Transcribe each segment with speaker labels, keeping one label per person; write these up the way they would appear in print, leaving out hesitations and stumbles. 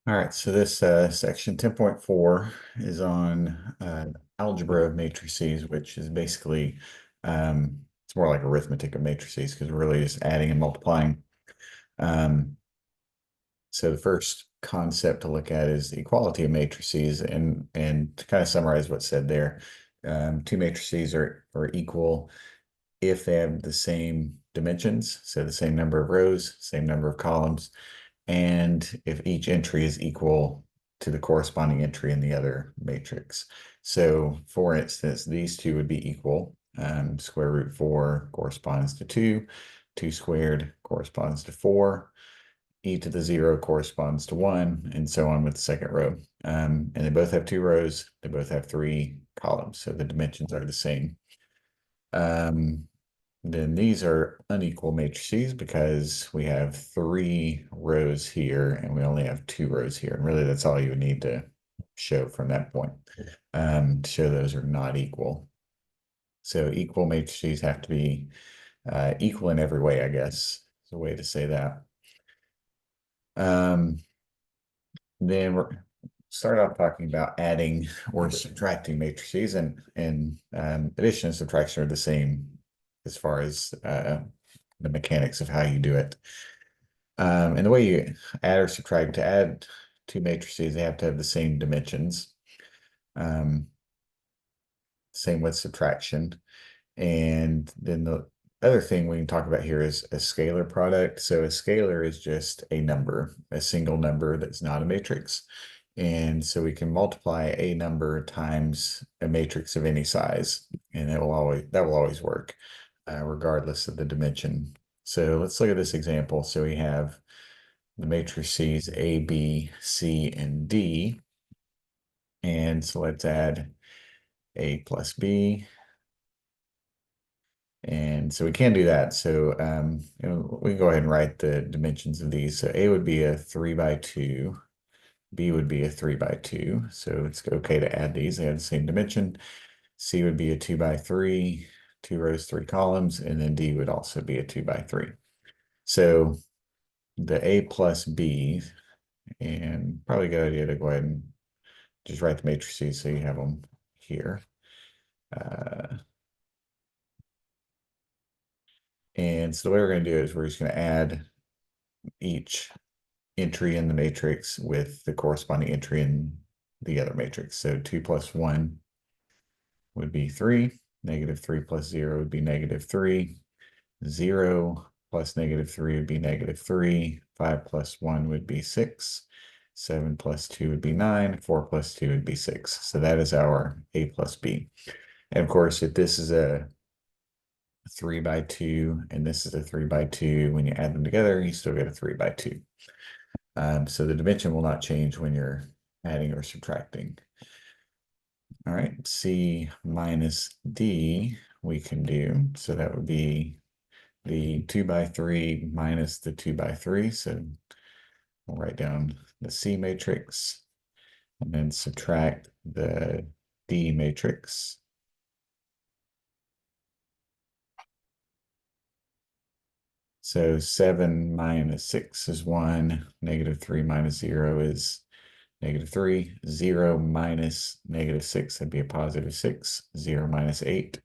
Speaker 1: All right, so this section 10.4 is on algebra of matrices, which is basically it's more like arithmetic of matrices because we're really just adding and multiplying. Um, so the first concept to look at is the equality of matrices, and to kind of summarize what's said there, two matrices are equal if they have the same dimensions, so the same number of rows, same number of columns, and if each entry is equal to the corresponding entry in the other matrix. So for instance, these two would be equal. Square root 4 corresponds to 2. 2 squared corresponds to 4. E to the 0 corresponds to 1, and so on with the second row. And they both have 2 rows. They both have 3 columns, so the dimensions are the same. Then these are unequal matrices because we have 3 rows here and we only have 2 rows here. And really that's all you would need to show from that point, to show those are not equal. So equal matrices have to be equal in every way, I guess, is a way to say that. Then we're start off talking about adding or subtracting matrices, and addition and subtraction are the same as far as the mechanics of how you do it. And the way you add or subtract, to add two matrices, they have to have the same dimensions. Same with subtraction. And then the other thing we can talk about here is a scalar product. So a scalar is just a number, a single number that's not a matrix. And so we can multiply a number times a matrix of any size, and that will always work, regardless of the dimension. So let's look at this example. So we have the matrices A, B, C, and D. And so let's add A plus B. And so we can do that. So we can go ahead and write the dimensions of these. So A would be a 3 by 2. B would be a 3 by 2. So it's okay to add these. They have the same dimension. C would be a 2 by 3, 2 rows, 3 columns. And then D would also be a 2 by 3. So the A plus B, and probably a good idea to go ahead and just write the matrices so you have them here. And so the way we're going to do it is we're just going to add each entry in the matrix with the corresponding entry in the other matrix. So 2 plus 1 would be 3. Negative 3 plus 0 would be negative 3. 0 plus negative 3 would be negative 3. 5 plus 1 would be 6. 7 plus 2 would be 9. 4 plus 2 would be 6. So that is our A plus B. And of course, if this is a 3 by 2 and this is a 3 by 2, when you add them together, you still get a 3 by 2. So the dimension will not change when you're adding or subtracting. All right, C minus D we can do. So that would be the 2 by 3 minus the 2 by 3. So we'll write down the C matrix and then subtract the D matrix. So 7 minus 6 is 1. Negative 3 minus 0 is negative 3. 0 minus negative 6, that'd be a positive 6. 0 minus 8.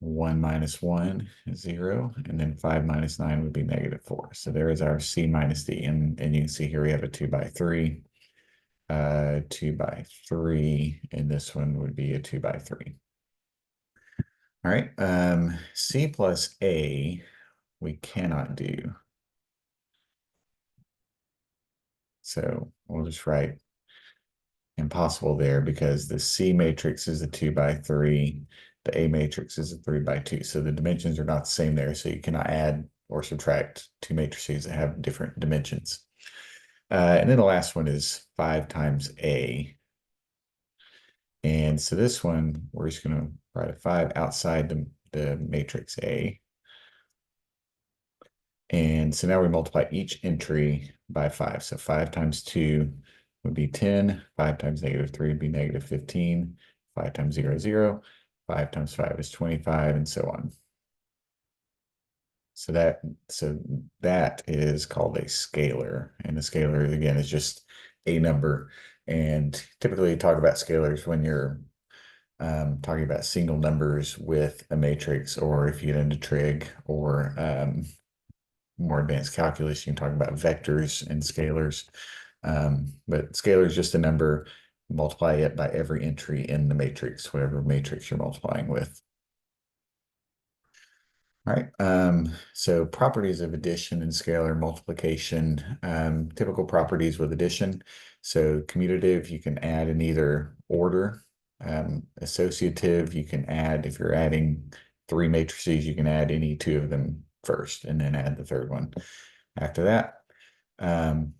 Speaker 1: 1 minus 1 is 0. And then 5 minus 9 would be negative 4. So there is our C minus D. And you can see here we have a 2 by 3. 2 by 3. And this one would be a 2 by 3. All right. C plus A we cannot do. So we'll just write impossible there because the C matrix is a 2 by 3. The A matrix is a 3 by 2. So the dimensions are not the same there. So you cannot add or subtract two matrices that have different dimensions. And then the last one is 5 times A. And so this one, we're just going to write a 5 outside the matrix A. And so now we multiply each entry by 5. So 5 times 2 would be 10. 5 times negative 3 would be negative 15. 5 times 0 is 0. 5 times 5 is 25, and so on. So that is called a scalar, and a scalar again is just a number. And typically, you talk about scalars when you're talking about single numbers with a matrix, or if you get into trig or more advanced calculus, you can talk about vectors and scalars. But scalar is just a number, multiply it by every entry in the matrix, whatever matrix you're multiplying with. All right, so properties of addition and scalar multiplication, typical properties with addition. So commutative, you can add in either order. Associative, you can add, if you're adding three matrices, you can add any two of them first and then add the third one after that.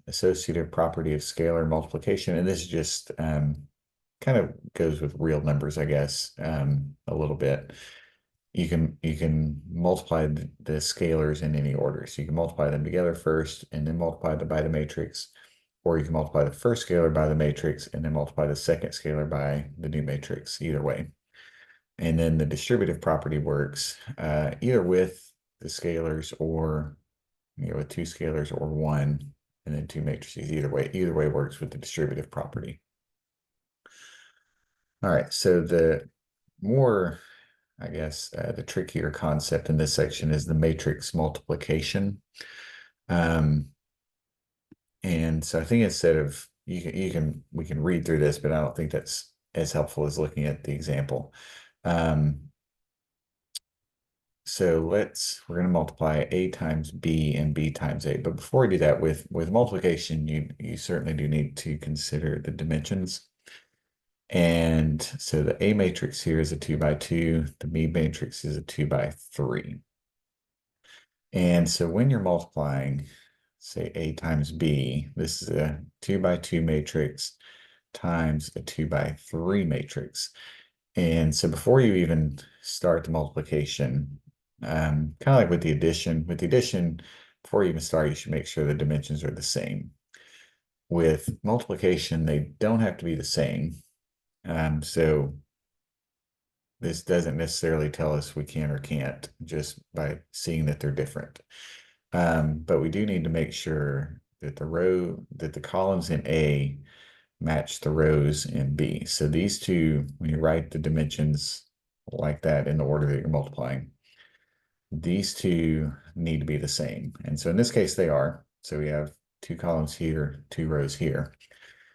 Speaker 1: Associative property of scalar multiplication, and this just kind of goes with real numbers, I guess, a little bit. You can multiply the scalars in any order. So you can multiply them together first and then multiply them by the matrix, or you can multiply the first scalar by the matrix and then multiply the second scalar by the new matrix, either way. And then the distributive property works either with the scalars or with two scalars or one and then two matrices. Either way works with the distributive property. All right, so the more I guess the trickier concept in this section is the matrix multiplication. And so I think instead of we can read through this, but I don't think that's as helpful as looking at the example. So we're going to multiply a times b and b times a. But before we do that, with multiplication, you certainly do need to consider the dimensions. And so the A matrix here is a 2 by 2. The B matrix is a 2 by 3. And so when you're multiplying, say A times B, this is a 2 by 2 matrix times a 2 by 3 matrix. And so before you even start the multiplication, kind of like with the addition, before you even start, you should make sure the dimensions are the same. With multiplication, they don't have to be the same. So this doesn't necessarily tell us we can or can't just by seeing that they're different. But we do need to make sure that the columns in A match the rows in B. So these two, when you write the dimensions like that in the order that you're multiplying, these two need to be the same. And so in this case, they are. So we have two columns here, two rows here.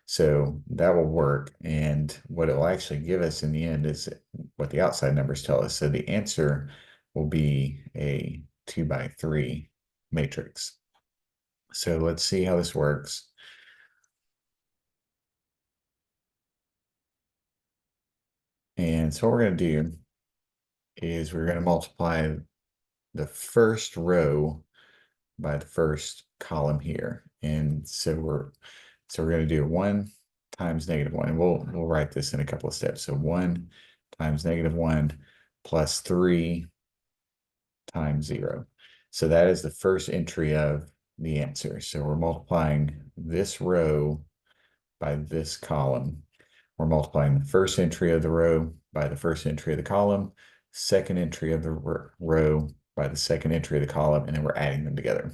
Speaker 1: So that will work. And what it will actually give us in the end is what the outside numbers tell us. So the answer will be a 2 by 3 matrix. So let's see how this works. And so what we're going to do is we're going to multiply the first row by the first column here. And so we're going to do 1 times -1. And we'll write this in a couple of steps. So 1 times -1 plus 3 times 0. So that is the first entry of the answer. So we're multiplying this row by this column. We're multiplying the first entry of the row by the first entry of the column, second entry of the row by the second entry of the column, and then we're adding them together.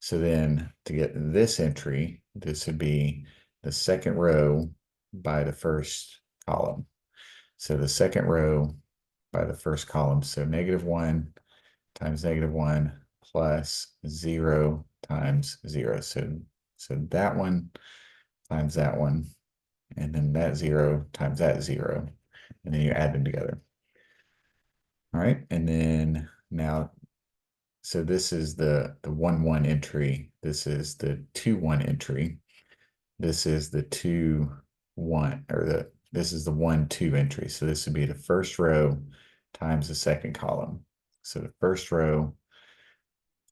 Speaker 1: So then to get this entry, this would be the second row by the first column. So the second row by the first column. So -1 times -1 plus 0 times 0. So that one times that one, and then that 0 times that 0, and then you add them together. All right, and then now, so this is the 1 1 entry. This is the 2 1 entry. This is the 2 1, or this is the 1 2 entry. So this would be the first row times the second column. So the first row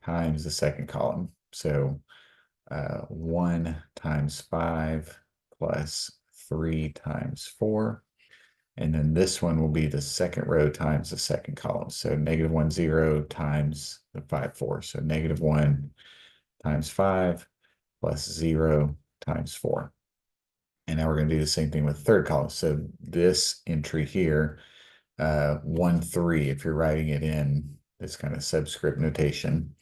Speaker 1: times the second column. So 1 times 5 plus 3 times 4. And then this one will be the second row times the second column. So -1 0 times the 5 4. So -1 times 5 plus 0 times 4. And now we're going to do the same thing with the third column. So this entry here, 1 3, if you're writing it in this kind of subscript notation.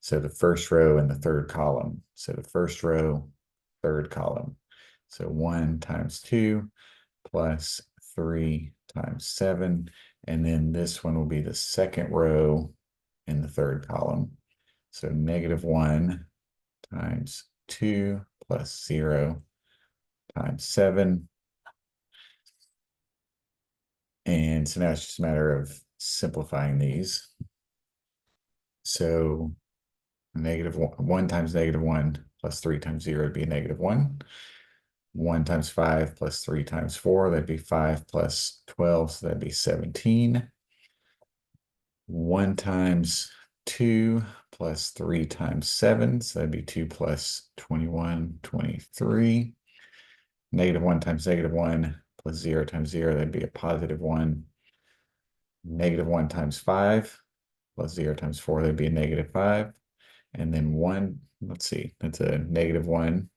Speaker 1: So the first row and the third column. So the first row, third column. So 1 times 2 plus 3 times 7. And then this one will be the second row in the third column. So -1 times 2 plus 0 times 7. And so now it's just a matter of simplifying these. So -1 times -1 plus 3 times 0 would be a -1. 1 times 5 plus 3 times 4, that'd be 5 plus 12, so that'd be 17. 1 times 2 plus 3 times 7, so that'd be 2 plus 21, 23. -1 times -1 plus 0 times 0, that'd be a +1. -1 times 5 plus 0 times 4, that'd be a -5. And then 1, let's see, that's a -1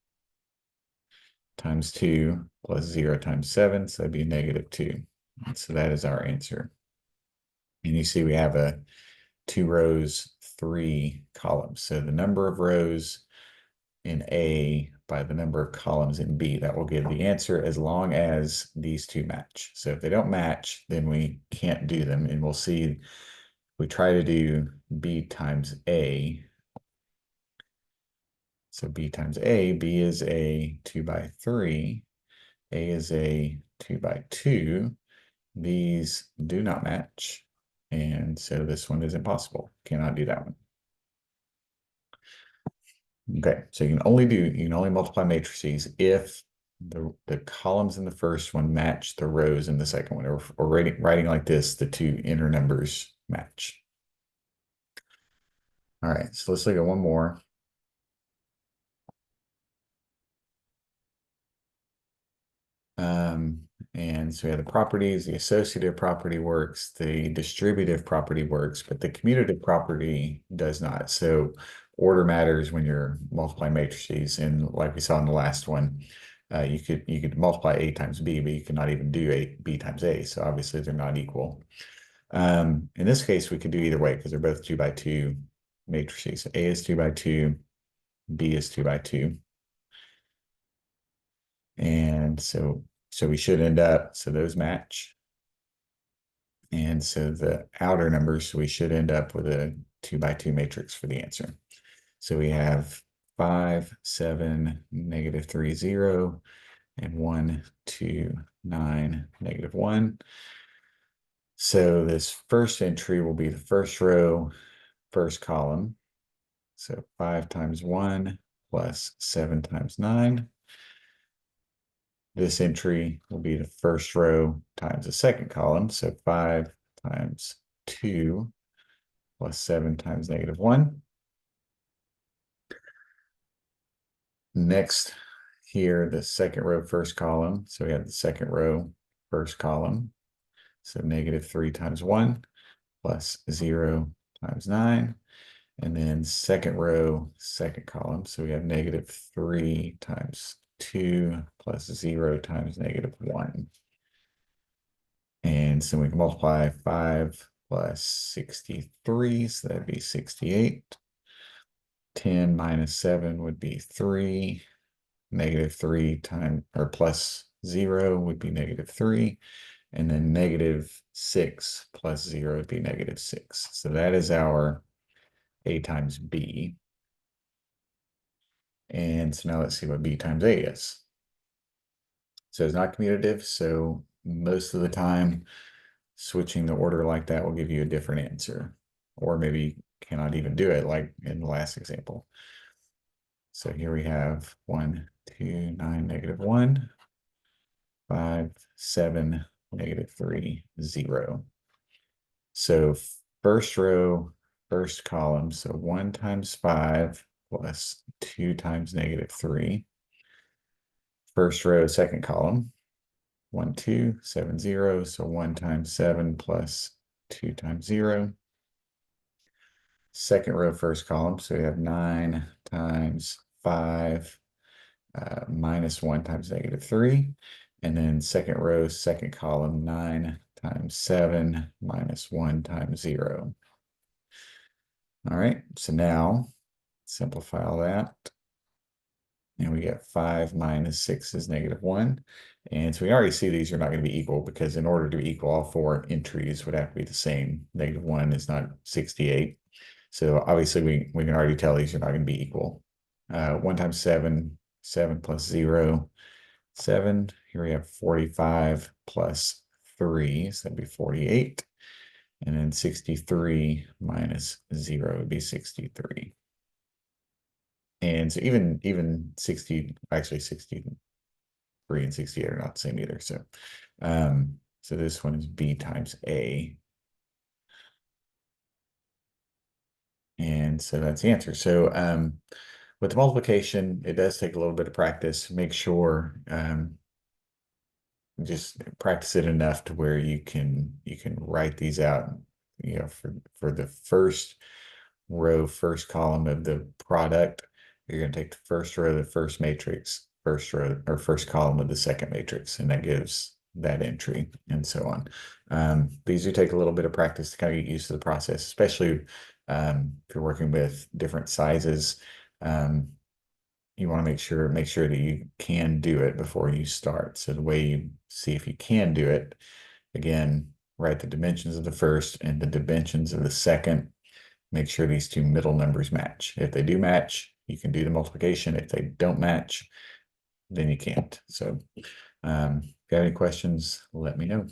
Speaker 1: times 2 plus 0 times 7, so that'd be -2. And so that is our answer. And you see we have a 2 rows, 3 columns. So the number of rows in A by the number of columns in B, that will give the answer as long as these two match. So if they don't match, then we can't do them. And we'll see, we try to do B times A. So B times A, B is a 2 by 3, A is a 2 by 2. These do not match. And so this one is impossible. Cannot do that one. Okay, so you can only multiply matrices if the columns in the first one match the rows in the second one, or writing like this, the two inner numbers match. All right, so let's look at one more. And so we have the properties, the associative property works, the distributive property works, but the commutative property does not. So order matters when you're multiplying matrices. And like we saw in the last one, you could multiply A times B, but you cannot even do B times A. So obviously they're not equal. In this case, we could do either way because they're both 2 by 2 matrices. A is 2 by 2, B is 2 by 2. And so we should end up, so those match. And so the outer numbers, we should end up with a 2 by 2 matrix for the answer. So we have 5, 7, -3, 0, and 1, 2, 9, -1. So this first entry will be the first row, first column. So 5 times 1 plus 7 times 9. This entry will be the first row times the second column. So 5 times 2 plus 7 times -1. Next, here, the second row, first column. So we have the second row, first column. So -3 times 1 plus 0 times 9. And then second row, second column. So we have -3 times 2 plus 0 times -1. And so we can multiply 5 plus 63, so that'd be 68. 10 minus 7 would be 3. -3 times, or plus 0 would be -3. And then -6 plus 0 would be -6. So that is our A times B. And so now let's see what B times A is. So it's not commutative, so most of the time, switching the order like that will give you a different answer. Or maybe you cannot even do it like in the last example. So here we have 1, 2, 9, -1, 5, 7, -3, 0. So first row, first column, so 1 times 5 plus 2 times -3. First row, second column, 1, 2, 7, 0. So 1 times 7 plus 2 times 0. Second row, first column. So we have 9 times 5 minus 1 times -3. And then second row, second column, 9 times 7 minus 1 times 0. All right, so now simplify all that. And we get 5 minus 6 is -1. And so we already see these are not going to be equal because in order to be equal, all four entries would have to be the same. -1 is not 68. So obviously we can already tell these are not going to be equal. 1 times 7, 7 plus 0, 7. Here we have 45 plus 3, so that'd be 48. And then 63 minus 0 would be 63. And so even 60, actually 63 and 68 are not the same either. So this one is B times A. And so that's the answer. So with the multiplication, it does take a little bit of practice. Make sure just practice it enough to where you can write these out, for the first row, first column of the product, you're going to take the first row of the first matrix, first row or first column of the second matrix, and that gives that entry and so on. These do take a little bit of practice to kind of get used to the process, especially if you're working with different sizes. You want to make sure that you can do it before you start. So the way you see if you can do it, again, write the dimensions of the first and the dimensions of the second. Make sure these two middle numbers match. If they do match, you can do the multiplication. If they don't match, then you can't. So if you have any questions, let me know.